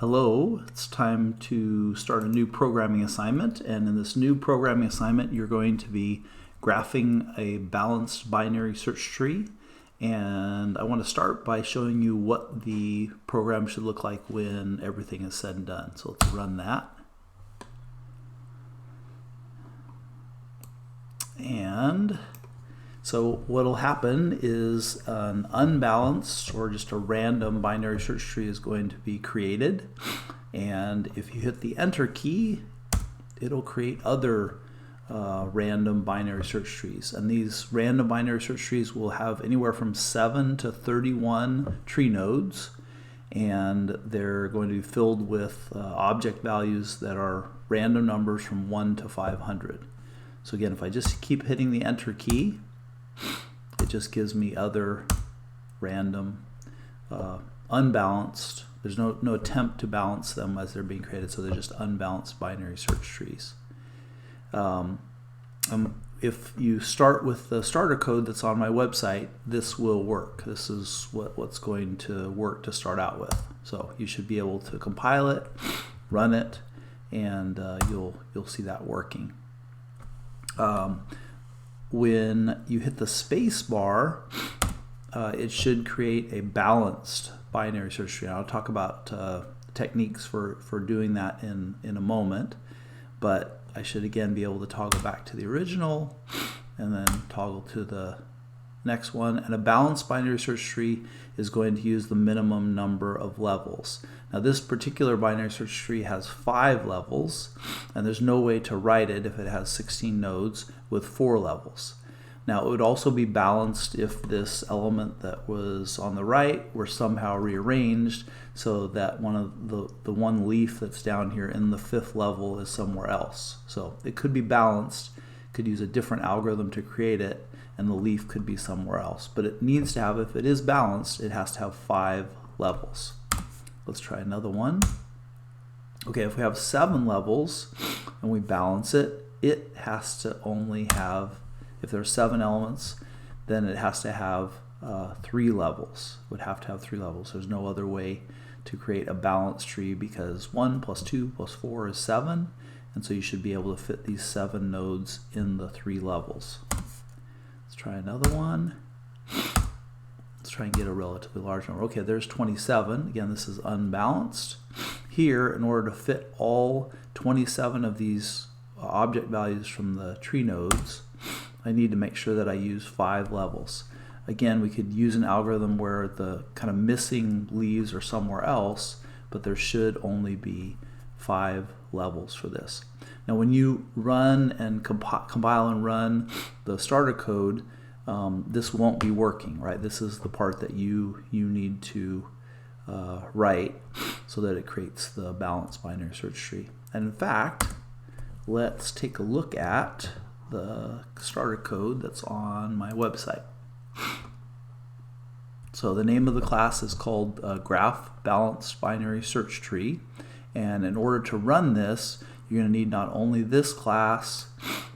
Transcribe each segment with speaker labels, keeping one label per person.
Speaker 1: Hello, it's time to start a new programming assignment, and in this new programming assignment you're going to be graphing a balanced binary search tree. And I want to start by showing you what the program should look like when everything is said and done. So let's run that. And so what will happen is an unbalanced or just a random binary search tree is going to be created, and if you hit the enter key it'll create other random binary search trees, and these random binary search trees will have anywhere from 7 to 31 tree nodes, and they're going to be filled with object values that are random numbers from 1 to 500. So again, if I just keep hitting the enter key, it just gives me other random, unbalanced. There's no attempt to balance them as they're being created, so they're just unbalanced binary search trees. If you start with the starter code that's on my website, this will work. This is what's going to work to start out with. So you should be able to compile it, run it, and you'll see that working. When you hit the space bar, it should create a balanced binary search tree. I'll talk about techniques for doing that in a moment, but I should again be able to toggle back to the original and then toggle to the next one. And a balanced binary search tree is going to use the minimum number of levels. Now this particular binary search tree has 5 levels, and there's no way to write it if it has 16 nodes with 4 levels. Now it would also be balanced if this element that was on the right were somehow rearranged so that one of the one leaf that's down here in the 5th level is somewhere else. So it could be balanced, could use a different algorithm to create it, and the leaf could be somewhere else. But it needs to have, if it is balanced, it has to have 5 levels. Let's try another one. Okay, if we have 7 levels and we balance it, it has to only have, if there are 7 elements, then it has to have 3 levels. It would have to have 3 levels. There's no other way to create a balanced tree because 1 plus 2 plus 4 is 7, and so you should be able to fit these 7 nodes in the 3 levels. Let's try another one. Let's try and get a relatively large number. Okay, there's 27. Again, this is unbalanced. Here, in order to fit all 27 of these object values from the tree nodes, I need to make sure that I use 5 levels. Again, we could use an algorithm where the kind of missing leaves are somewhere else, but there should only be 5 levels for this. Now when you run and compile and run the starter code, this won't be working, right? This is the part that you need to write so that it creates the balanced binary search tree. And in fact, let's take a look at the starter code that's on my website. So the name of the class is called GraphBalancedBinarySearchTree, and in order to run this, you're going to need not only this class,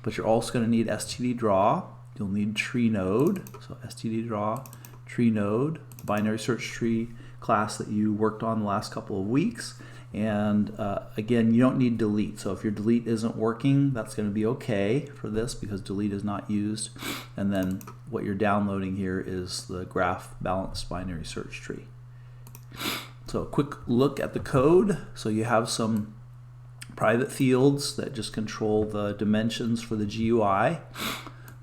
Speaker 1: but you're also going to need stddraw. You'll need tree node, so stddraw, tree node, binary search tree class that you worked on the last couple of weeks. And again, you don't need delete. So if your delete isn't working, that's going to be okay for this because delete is not used. And then what you're downloading here is the graph balanced binary search tree. So a quick look at the code. So you have some private fields that just control the dimensions for the GUI.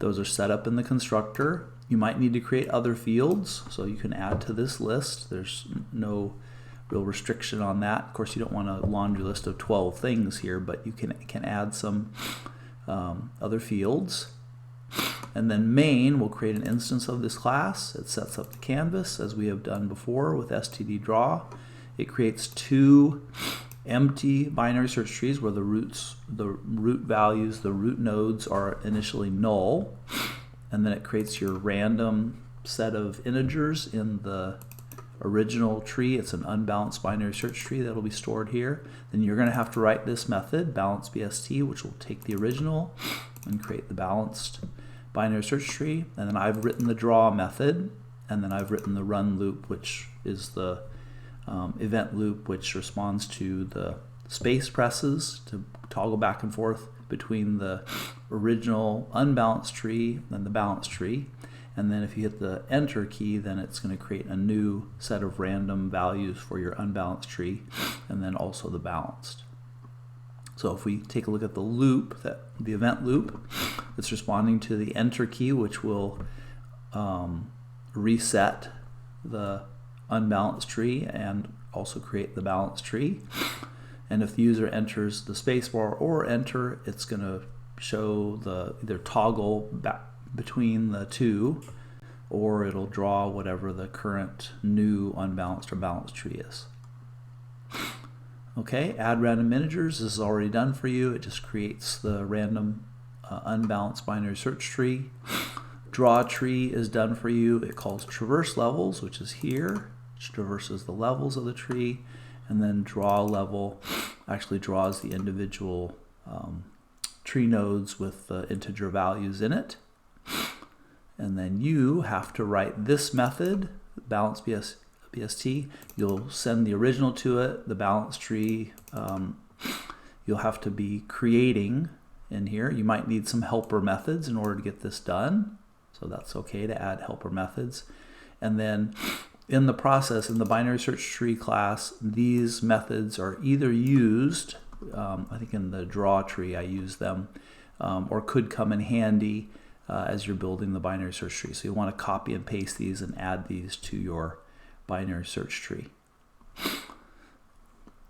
Speaker 1: Those are set up in the constructor. You might need to create other fields, so you can add to this list. There's no real restriction on that. Of course, you don't want a laundry list of 12 things here, but you can add some other fields. And then main will create an instance of this class. It sets up the canvas as we have done before with stddraw. It creates 2 empty binary search trees where the root values, the root nodes are initially null, and then it creates your random set of integers in the original tree. It's an unbalanced binary search tree that will be stored here. Then you're going to have to write this method, balanceBST, which will take the original and create the balanced binary search tree. And then I've written the draw method, and then I've written the run loop, which is the event loop, which responds to the space presses to toggle back and forth between the original unbalanced tree and the balanced tree. And then if you hit the enter key, then it's going to create a new set of random values for your unbalanced tree, and then also the balanced. So if we take a look at the loop, the event loop, it's responding to the enter key, which will reset the unbalanced tree and also create the balanced tree. And if the user enters the spacebar or enter, it's going to show the either toggle back between the two, or it'll draw whatever the current new unbalanced or balanced tree is. Okay, add random integers. This is already done for you. It just creates the random unbalanced binary search tree. Draw tree is done for you. It calls traverse levels, which is here, which traverses the levels of the tree, and then draw level actually draws the individual tree nodes with the integer values in it. And then you have to write this method, balance BST. You'll send the original to it, the balance tree. You'll have to be creating in here. You might need some helper methods in order to get this done. So that's okay to add helper methods. And then in the process, in the binary search tree class, these methods are either used, I think in the draw tree I use them, or could come in handy as you're building the binary search tree. So you want to copy and paste these and add these to your binary search tree.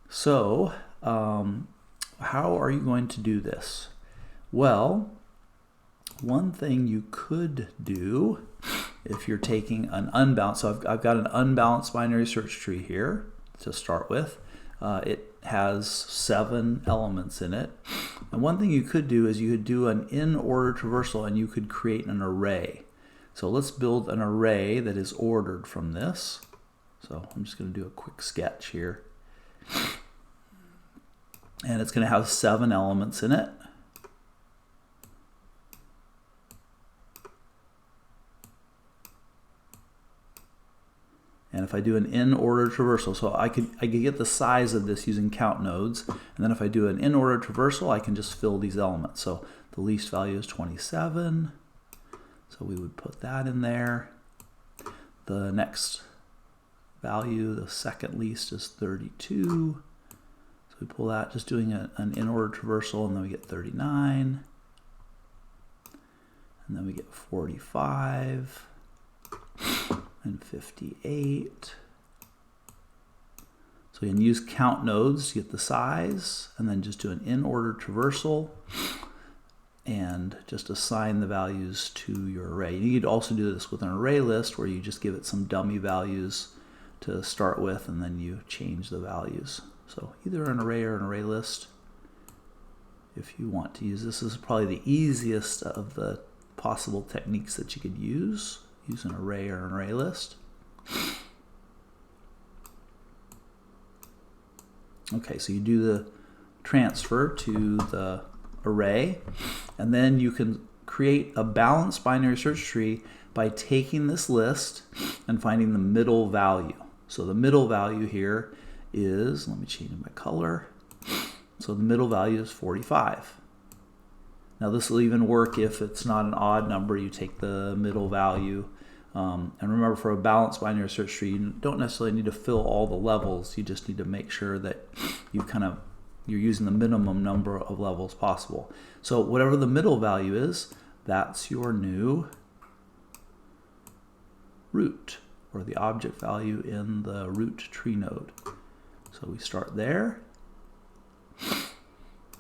Speaker 1: So how are you going to do this? Well, one thing you could do if you're taking an unbalanced, so I've got an unbalanced binary search tree here to start with. It has 7 elements in it. And one thing you could do is you could do an in-order traversal and you could create an array. So let's build an array that is ordered from this. So I'm just going to do a quick sketch here. And it's going to have 7 elements in it. And if I do an in-order traversal, so I could get the size of this using count nodes, and then if I do an in-order traversal, I can just fill these elements. So the least value is 27, so we would put that in there. The next value, the second least, is 32. So we pull that, just doing an in-order traversal, and then we get 39. And then we get 45. And 58. So you can use count nodes to get the size, and then just do an in-order traversal and just assign the values to your array. You could also do this with an array list where you just give it some dummy values to start with, and then you change the values. So either an array or an array list if you want to use this. This is probably the easiest of the possible techniques that you could use an array or an array list. Okay, so you do the transfer to the array, and then you can create a balanced binary search tree by taking this list and finding the middle value. So the middle value here is, let me change my color. So the middle value is 45. Now this will even work if it's not an odd number. You take the middle value. And remember, for a balanced binary search tree, you don't necessarily need to fill all the levels. You just need to make sure that you're using the minimum number of levels possible. So whatever the middle value is, that's your new root, or the object value in the root tree node. So we start there.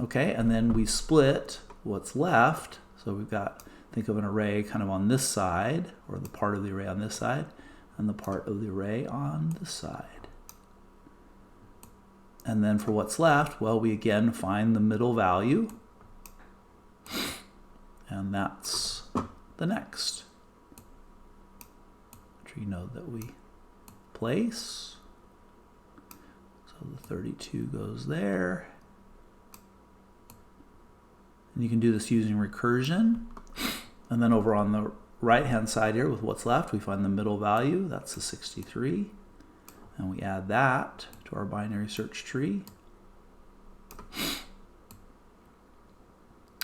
Speaker 1: Okay, and then we split what's left. So we've got, think of an array kind of on this side, or the part of the array on this side, and the part of the array on this side. And then for what's left, well, we again find the middle value, and that's the next tree node that we place. So the 32 goes there. And you can do this using recursion. And then over on the right-hand side here with what's left, we find the middle value. That's the 63. And we add that to our binary search tree.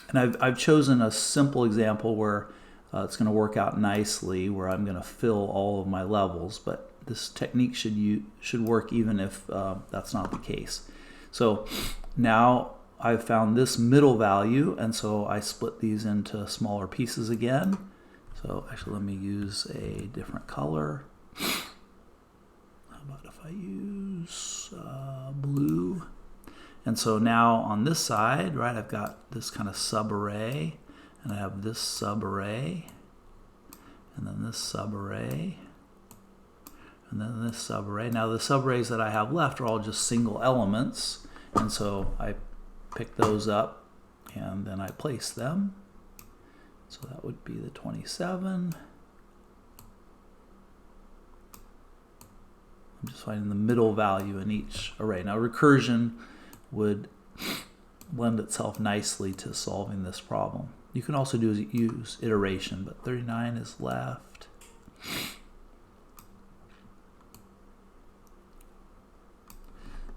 Speaker 1: And I've chosen a simple example where it's going to work out nicely, where I'm going to fill all of my levels, but this technique should work even if that's not the case. So now I've found this middle value, and so I split these into smaller pieces again. So actually, let me use a different color. How about if I use blue? And so now on this side, right, I've got this kind of subarray, and I have this subarray, and then this subarray, and then this subarray. Now the subarrays that I have left are all just single elements, and so I pick those up and then I place them. So that would be the 27. I'm just finding the middle value in each array. Now recursion would lend itself nicely to solving this problem. You can also use iteration, but 39 is left.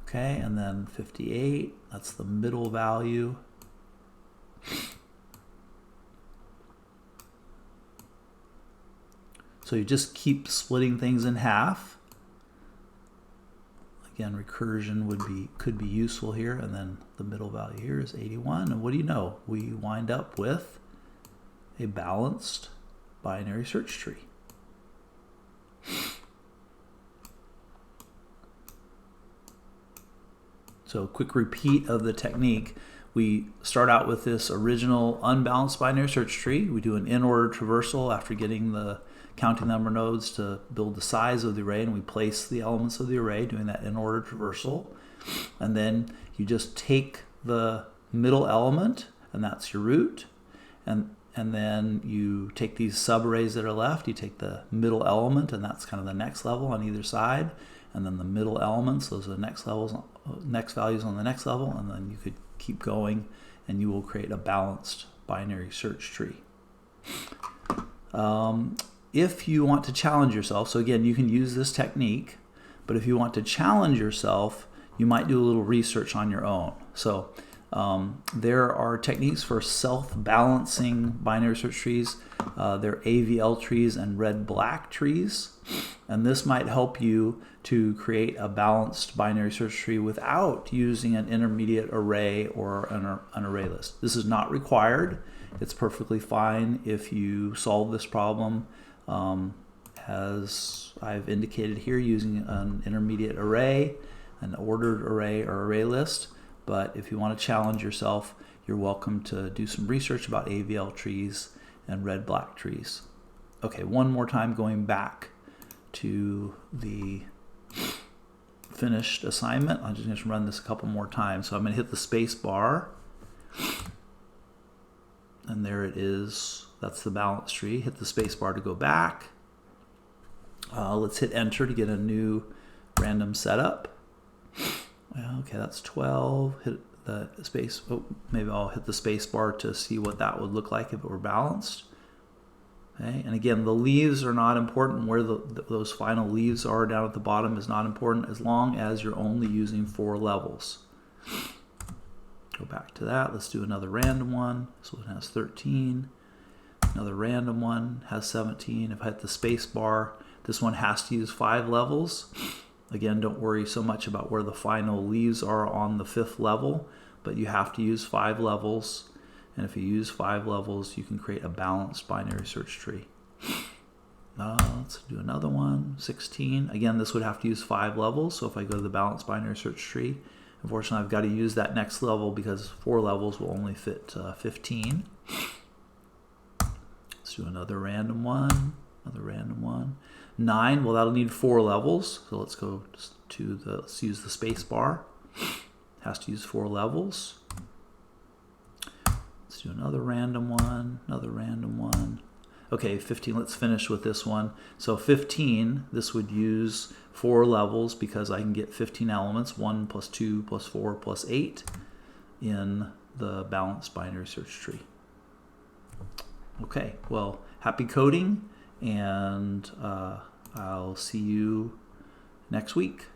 Speaker 1: Okay, and then 58, that's the middle value. So you just keep splitting things in half. Again, recursion could be useful here, and then the middle value here is 81. And what do you know? We wind up with a balanced binary search tree. So a quick repeat of the technique. We start out with this original unbalanced binary search tree. We do an in-order traversal after getting the counting number of nodes to build the size of the array, and we place the elements of the array doing that in-order traversal. And then you just take the middle element, and that's your root. And then you take these subarrays that are left, you take the middle element, and that's kind of the next level on either side. And then the middle elements, those are the next values on the next level, and then you could keep going, and you will create a balanced binary search tree. If you want to challenge yourself, so again, you can use this technique, but if you want to challenge yourself, you might do a little research on your own. So there are techniques for self-balancing binary search trees. They're AVL trees and red-black trees, and this might help you to create a balanced binary search tree without using an intermediate array or an array list. This is not required. It's perfectly fine if you solve this problem as I've indicated here, using an intermediate array, an ordered array, or array list. But if you want to challenge yourself, you're welcome to do some research about AVL trees and red-black trees. Okay, one more time, going back to the finished assignment. I'm just going to run this a couple more times. So I'm going to hit the space bar, and there it is. That's the balance tree. Hit the space bar to go back. Let's hit enter to get a new random setup. Okay, that's 12. Hit the space. Oh, maybe I'll hit the space bar to see what that would look like if it were balanced. Okay, and again, the leaves are not important. Where those final leaves are down at the bottom is not important, as long as you're only using 4 levels. Go back to that. Let's do another random one. So it has 13. Another random one has 17. If I hit the space bar, this one has to use 5 levels. Again, don't worry so much about where the final leaves are on the 5th level, but you have to use 5 levels. And if you use 5 levels, you can create a balanced binary search tree. Let's do another one, 16. Again, this would have to use 5 levels. So if I go to the balanced binary search tree, unfortunately, I've got to use that next level because 4 levels will only fit 15. Let's do another random one, 9, well, that'll need 4 levels. So let's go to let's use the space bar. Has to use 4 levels. Let's do another random one, Okay, 15, let's finish with this one. So 15, this would use 4 levels because I can get 15 elements, 1 plus 2 plus 4 plus 8 in the balanced binary search tree. Okay, well, happy coding, and I'll see you next week.